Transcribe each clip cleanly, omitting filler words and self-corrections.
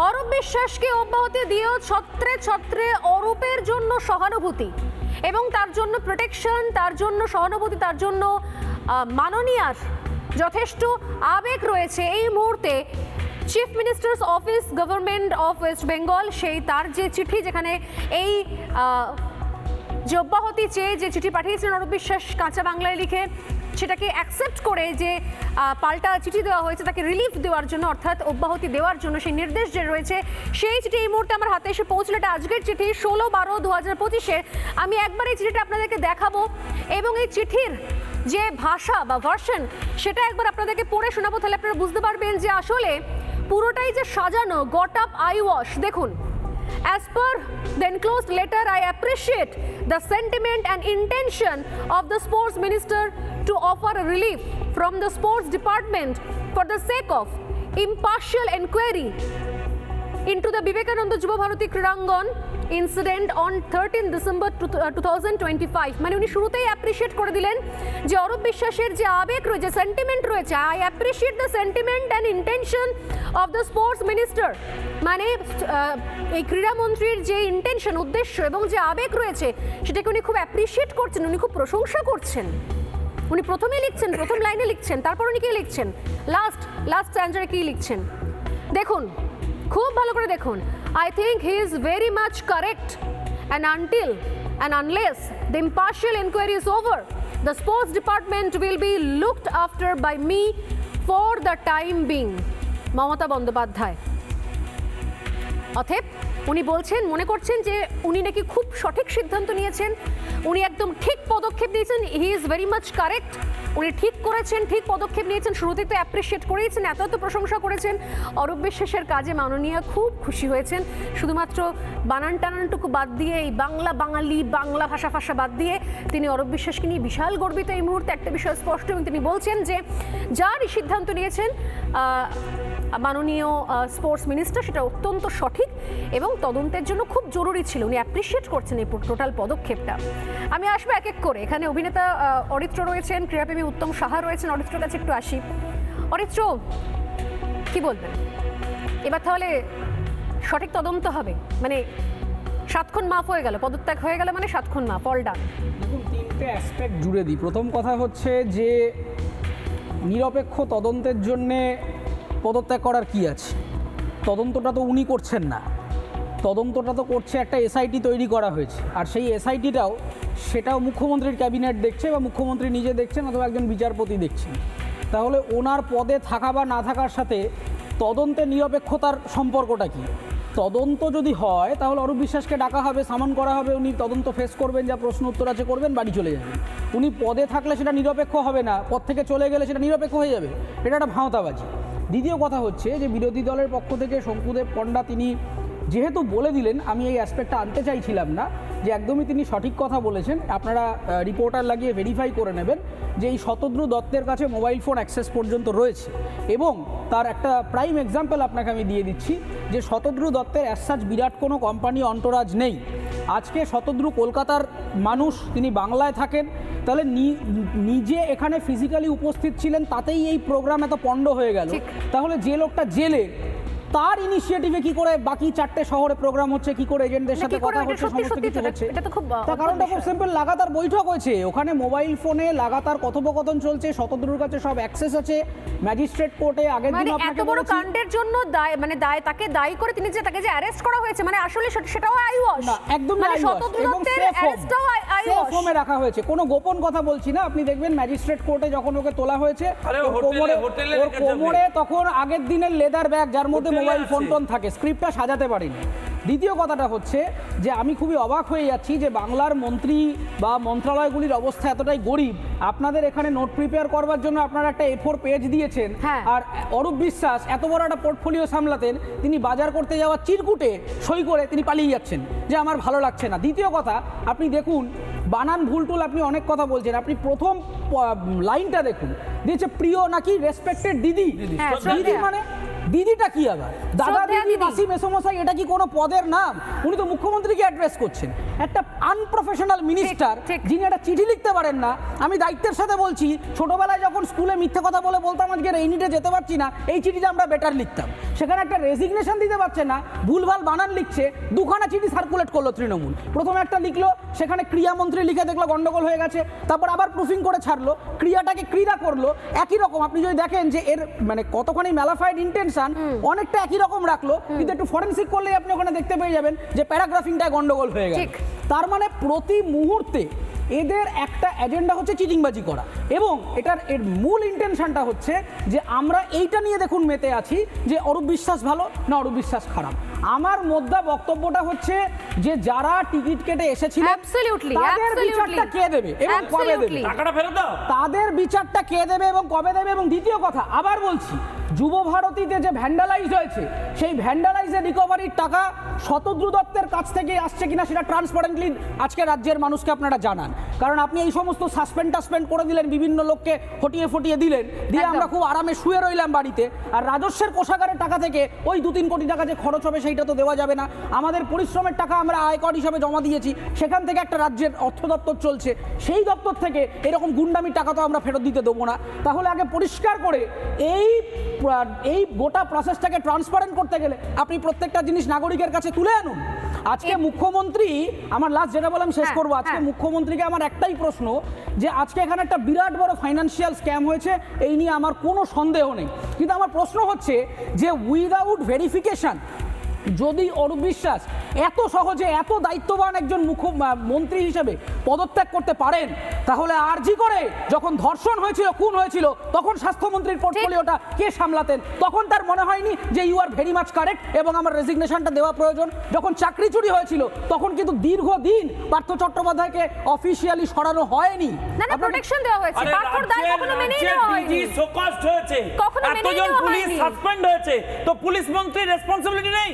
অরূপ বিশ্বাসকে অব্যাহতি দিয়েও ছত্রে ছত্রে অরূপের জন্য সহানুভূতি এবং তার জন্য প্রোটেকশন, তার জন্য সহানুভূতি, তার জন্য মাননীয়ার যথেষ্ট আবেগ রয়েছে। এই মুহূর্তে chief ministers office, government of West Bengal, সেই তার যে চিঠি, যেখানে এই যে অব্যাহতি চেয়ে যে চিঠি পাঠিয়েছিলেন অরূপ বিশ্বাস কাঁচা বাংলায় লিখে, সেটাকে অ্যাকসেপ্ট করে যে পাল্টা চিঠি দেওয়া হয়েছে তাকে রিলিফ দেওয়ার জন্য, অর্থাৎ অব্যাহতি দেওয়ার জন্য সেই নির্দেশ যে রয়েছে, সেই চিঠি এই মুহূর্তে আমার হাতে এসে পৌঁছলো। এটা আজকের চিঠি 16/12/2025-এর। আমি একবার এই চিঠিটা আপনাদেরকে দেখাবো এবং এই চিঠির যে ভাষা বা ভার্সন সেটা একবার আপনাদেরকে পড়ে শোনাবো, তাহলে আপনারা বুঝতে পারবেন যে আসলে পুরোটাই যে সাজানো, গট আপ আই ওয়াশ। দেখুন, as per the enclosed letter, I appreciate the sentiment and intention of the sports minister to offer a relief from the sports department for the sake of impartial inquiry into the Vivekananda Juba Bharati Kridangan incident on 13 December 2025। মানে উনি শুরুতেই appreciate করে দিলেন যে অরূপ বিশ্বাসের যে আবেগ রয়েছে, সেন্টিমেন্ট রয়েছে, I appreciate the sentiment and intention of the sports minister. মানে এই ক্রীড়ামন্ত্রীর যে ইন্টেনশন, উদ্দেশ্য এবং যে আবেগ রয়েছে সেটাকে উনি খুব অ্যাপ্রিশিয়েট করছেন, উনি খুব প্রশংসা করছেন। উনি প্রথমেই লিখছেন, প্রথম লাইনে লিখছেন, তারপর উনি কি লিখছেন, লাস্ট স্ট্যান্ডারে কি লিখছেন দেখুন, খুব ভালো করে দেখুন। I think he is very much correct, and until and unless the impartial inquiry is over, the sports department will be looked after by me for the time being. Mamata Bandyopadhyay. অতএব উনি বলছেন, মনে করছেন যে উনি নাকি খুব সঠিক সিদ্ধান্ত নিয়েছেন, উনি একদম ঠিক পদক্ষেপ নিয়েছেন। He is very much correct, উনি ঠিক করেছেন, ঠিক পদক্ষেপ নিয়েছেন। শুরুতেই তো অ্যাপ্রিশিয়েট করেছেন, এত প্রশংসা করেছেন। অরূপ বিশ্বাসের কাজে মাননীয়া খুব খুশি হয়েছেন। শুধুমাত্র বানান টানানটুকু বাদ দিয়ে, এই বাংলা বাঙালি বাংলা ভাষা বাদ দিয়ে তিনি অরূপ বিশ্বাসকে নিয়ে বিশাল গর্বিত। এই মুহূর্তে একটা বিষয় স্পষ্ট, এবং তিনি বলছেন যে যার সিদ্ধান্ত নিয়েছেন মাননীয় স্পোর্টস মিনিস্টার, সেটা অত্যন্ত সঠিক এবং তদন্তের জন্য খুব জরুরি ছিল। উনি অ্যাপ্রিশিয়েট করছেন এই টোটাল পদক্ষেপটা। আমি আসবো এক এক করে। এখানে অভিনেতা অরিত্র রয়েছেন, ক্রীড়াপ্রেমী উত্তম সাহা রয়েছেন। অরিত্রর কাছে একটু আসি। অরিত্র, কি বলবেন এবার? তাহলে সঠিক তদন্ত হবে, মানে 7 খুন মাফ হয়ে গেল, পদত্যাগ হয়ে গেল, মানে 7 খুন মাফ, অল ডান। দেখুন, 3টে অ্যাসপেক্ট জুড়ে দিই। প্রথম কথা হচ্ছে যে নিরপেক্ষ তদন্তের জন্যে পদত্যাগ করার কি আছে? তদন্তটা তো উনি করছেন না, তদন্তটা তো করছে একটা এসআইটি তৈরি করা হয়েছে, আর সেই সেটাও মুখ্যমন্ত্রীর ক্যাবিনেট দেখছে, বা মুখ্যমন্ত্রী নিজে দেখছেন, অথবা একজন বিচারপতি দেখছেন। তাহলে ওনার পদে থাকা বা না থাকার সাথে তদন্তের নিরপেক্ষতার সম্পর্কটা কি? তদন্ত যদি হয় তাহলে অরূপ বিশ্বাসকে ডাকা হবে, সামন করা হবে, উনি তদন্ত ফেস করবেন, যা প্রশ্ন উত্তর আছে করবেন, বাড়ি চলে যাবেন। উনি পদে থাকলে সেটা নিরপেক্ষ হবে না, পদ থেকে চলে গেলে সেটা নিরপেক্ষ হয়ে যাবে। এটা একটা ভাঁওতাবাজি। দ্বিতীয় কথা হচ্ছে যে বিরোধী দলের পক্ষ থেকে শঙ্কুদেব পণ্ডা তিনি যেহেতু বলে দিলেন, আমি এই অ্যাসপেক্টটা আনতে চাইছিলাম না, যে একদমই তিনি সঠিক কথা বলেছেন। আপনারা রিপোর্টার লাগিয়ে ভেরিফাই করে নেবেন যে এই শতদ্রু দত্তের কাছে মোবাইল ফোন অ্যাক্সেস পর্যন্ত রয়েছে, এবং তার একটা প্রাইম এক্সাম্পল আপনাকে আমি দিয়ে দিচ্ছি যে শতদ্রু দত্তের অ্যাজ বিরাট কোনো কোম্পানি অন্টোরাজ নেই। আজকে শতদ্রু কলকাতার মানুষ, তিনি বাংলায় থাকেন, তাহলে নিজে এখানে ফিজিক্যালি উপস্থিত ছিলেন, তাতেই এই প্রোগ্রাম এত পণ্ড হয়ে গেল। তাহলে যে লোকটা জেলে, তার ইনিশিয়েটিভে কি করে বাকি 4টে শহরে প্রোগ্রাম হচ্ছে, কি করে এজেন্টদের সাথে কথা হচ্ছে, সমস্ত কিছু হচ্ছে? তার কারণটা খুব সিম্পল, লাগাতার বৈঠক হয়েছে ওখানে, মোবাইল ফোনে লাগাতার কথোপকথন চলছে, শতদ্রুর কাছে সব অ্যাক্সেস আছে। ম্যাজিস্ট্রেট কোর্টে আগের দিন আপনাকে এত বড় কাণ্ডের জন্য তাকে দায়ী করে তিনি যে তাকে যে অ্যারেস্ট করা হয়েছে, মানে আসলে সেটাও আই ওয়াশ না, একদমই আই ওয়াশ, এবং সেফ হোমে রাখা হয়েছে। কোনো গোপন কথা বলছি না। আপনি দেখবেন ম্যাজিস্ট্রেট কোর্টে যখন ওকে তোলা হয়েছে, কোমরে তখন আগের দিনের লেদার ব্যাগ, যার মধ্যে মোবাইল ফোন টোন থাকে, স্ক্রিপ্টটা সাজাতে পারিনি। দ্বিতীয় কথাটা হচ্ছে যে আমি খুবই অবাক হয়ে যাচ্ছি যে বাংলার মন্ত্রী বা মন্ত্রণালয়গুলির অবস্থা এতটাই গরিব, আপনাদের এখানে নোট প্রিপেয়ার করবার জন্য আপনারা একটা A4 পেজ দিয়েছেন, আর অরূপ বিশ্বাস এত বড় একটা পোর্টফোলিও সামলাতেন, তিনি বাজার করতে যাওয়া চিরকুটে সই করে তিনি পালিয়ে যাচ্ছেন যে আমার ভালো লাগছে না। দ্বিতীয় কথা, আপনি দেখুন বানান ভুলটুল, আপনি অনেক কথা বলছেন, আপনি প্রথম লাইনটা দেখুন, দিয়েছে প্রিয় নাকি রেসপেক্টেড দিদি। দিদি দিদিটা কি আবার দাদা শ্রদ্ধেয়া দিদি দিদি। মাসি মেসোমশাই এটা কি কোনো পদের নাম? উনি তো মুখ্যমন্ত্রীকে অ্যাড্রেস করছেন, একটা আনপ্রফেশনাল মিনিস্টার ঠিক। যিনি একটা চিঠি লিখতে পারেন না। আমি দায়িত্বের সাথে বলছি, ছোটবেলায় যখন স্কুলে মিথ্যে কথা বলতাম আজকে রেইনিটে যেতে পারছি না, এই চিঠিটা আমরা বেটার লিখতাম। সেখানে একটা রেজিগনেশন দিতে পারছে না, ভুলভাল বানান লিখছে, দুখানা চিঠি সার্কুলেট করলো তৃণমূল। প্রথমে একটা লিখলো, সেখানে ক্রিয়ামন্ত্রী লিখে দেখলো গন্ডগোল হয়ে গেছে, তারপর আবার প্রুফিং করে ছাড়লো, ক্রিয়াটাকে ক্রীড়া করলো। একই রকম আপনি যদি দেখেন যে এর মানে কতখানি ম্যালাফাইড ইন্টেনশন, অনেকটা একই রকম রাখলো, কিন্তু একটু ফরেনসিক করলেই আপনি ওখানে দেখতে পেয়ে যাবেন যে প্যারাগ্রাফিংটা গন্ডগোল হয়ে গেছে। ঠিক। তার মানে প্রতি মুহূর্তে এদের একটা এজেন্ডা হচ্ছে চিটিংবাজি করা, এবং এর মূল ইন্টেনশনটা হচ্ছে যে আমরা এইটা নিয়ে দেখুন মেতে আছি যে অরূপ বিশ্বাস ভালো না অরূপ বিশ্বাস খারাপ। আমার মোদ্দা বক্তব্যটা হচ্ছে যে যারা টিকিট কেটে এসেছিল Absolutely, তাদের absolutely. বিচারটা কে দেবে এবং কবে দেবে, Absolutely. টাকাটা ফেরত দাও। তাদের বিচারটা কে দেবে এবং কবে দেবে। এবং দ্বিতীয় কথা আবার বলছি, যুব ভারতীতে যে ভ্যান্ডালাইজ হয়েছে, সেই ভ্যান্ডালাইজের রিকভারির টাকা শতদ্রু দত্তের কাছ থেকে আসছে কিনা সেটা ট্রান্সপারেন্টলি আজকে রাজ্যের মানুষকে আপনারা জানান। কারণ আপনি এই সমস্ত সাসপেন্ড করে দিলেন, বিভিন্ন লোককে ফটিয়ে দিলেন, দিয়ে একদম। আমরা খুব আরামে শুয়ে রইলাম বাড়িতে। আর রাজস্বের কোষাগারের টাকা থেকে ওই 2-3 কোটি টাকা যে খরচ হবে সেইটা তো দেওয়া যাবে না। আমাদের পরিশ্রমের টাকা আমরা আয়কর হিসাবে জমা দিয়েছি, সেখান থেকে একটা রাজ্যের অর্থ দপ্তর চলছে, সেই দপ্তর থেকে এরকম গুন্ডামির টাকা তো আমরা ফেরত দিতে দেবো না। তাহলে আগে পরিষ্কার করে এই গোটা প্রসেসটাকে ট্রান্সপারেন্ট করতে গেলে আপনি প্রত্যেকটা জিনিস নাগরিকের কাছে তুলে আনুন। আজকে মুখ্যমন্ত্রী, আমার লাস্ট যেটা বললাম শেষ করবো, আজকে মুখ্যমন্ত্রীকে আমার একটাই প্রশ্ন যে আজকে এখানে একটা বিরাট বড় ফাইন্যান্সিয়াল স্ক্যাম হয়েছে, এই নিয়ে আমার কোনো সন্দেহ নেই, কিন্তু আমার প্রশ্ন হচ্ছে যে উইদাউট ভেরিফিকেশন যদি অরূপ বিশ্বাস এত সহজে এত দায়িত্ববান একজন মুখ্যমন্ত্রী হিসেবে পদত্যাগ করতে পারেন, তাহলে আরজি করে যখন ধর্ষণ হয়েছিল, খুন হয়েছিল, তখন স্বাস্থ্যমন্ত্রীর পোর্টফোলিওটা কে সামলাতেন? তখন তার মনে হয়নি যে you are very much correct এবং আমার রেজিগনেশনটা দেওয়া প্রয়োজন? যখন চাকরি চুরি হয়েছিল তখন কিন্তু দীর্ঘদিন পার্থ চট্টোপাধ্যায়কে অফিসিয়ালি সরানো হয়নি। না না, প্রোটেকশন দেওয়া হয়েছে, আরে পাথর দায় কখনো মেনেই নেওয়া হয়নি। শোকস্ট হয়েছে, কখনো মেনেই এতজন নেওয়া পুলিশ হয়নি। সাসপেন্ড হয়েছে, তো পুলিশ মন্ত্রীর রেসপন্সিবিলিটি নেই?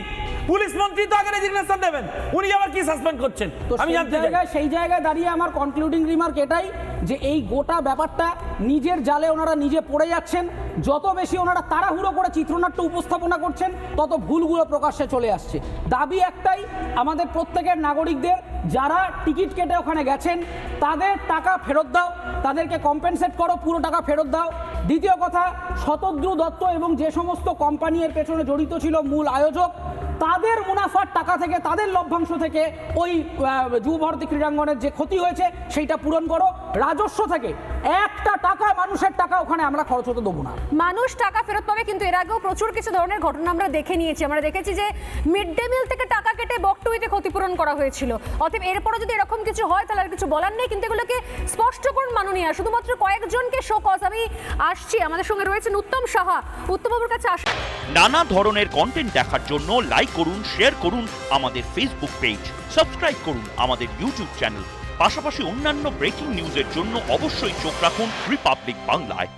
পুলিশ মন্ত্রী তো আগে রেজিগনেশন দেবেন, উনি আবার কি সাসপেন্ড করছেন তো আমি জানতে চাই। সেই জায়গায় দাঁড়িয়ে আমার কনক্লুডিং রিমার্ক এটাই যে এই গোটা ব্যাপারটা নিজের জালে ওনারা নিজে পড়ে যাচ্ছেন। যত বেশি ওনারা তাড়াহুড়ো করে চিত্রনাট্য উপস্থাপনা করছেন, তত ভুলগুলো প্রকাশ্যে চলে আসছে। দাবি একটাই, আমাদের প্রত্যেকের নাগরিকদের যারা টিকিট কেটে ওখানে গেছেন তাদের টাকা ফেরত দাও, তাদেরকে কম্পেনসেট করো, পুরো টাকা ফেরত দাও। দ্বিতীয় কথা, শতদ্রু দত্ত এবং যে সমস্ত কোম্পানি এর পেছনে জড়িত ছিল, মূল আয়োজক, তাদের মুনাফার টাকা থেকে, তাদের লভ্যাংশ থেকে ওই যুব ভারতী ক্রীড়াঙ্গনের যে ক্ষতি হয়েছে সেইটা পূরণ করো। রাজস্ব থেকে একটা টাকা, মানুষের টাকা ওখানে আমরা খরচ হতে দেবো না। মানুষ টাকা ফেরত পাবে, কিন্তু এর আগেও প্রচুর কিছু ধরনের ঘটনা আমরা দেখে নিয়েছি। আমরা দেখেছি যে মিড ডে মিল থেকে টাকা কেটে বকটুইতে ক্ষতিপূরণ করা হয়েছিল। অতএব এরপরে যদি এরকম কিছু হয় তাহলে আর কিছু বলার নেই, কিন্তু এগুলোকে স্পষ্ট করুন মাননীয়া, শুধুমাত্র কয়েকজনকে শো কজ। আমি আসছি, আমাদের সঙ্গে রয়েছেন উত্তম সাহা। উত্তমবাবুর কাছে আস। নানা ধরনের কন্টেন্ট দেখার জন্য লাইক করুন, শেয়ার করুন আমাদের ফেসবুক পেজ, সাবস্ক্রাইব করুন আমাদের ইউটিউব চ্যানেল। পাশাপাশি অন্যান্য ব্রেকিং নিউজের জন্য অবশ্যই চোখ রাখুন রিপাবলিক বাংলায়।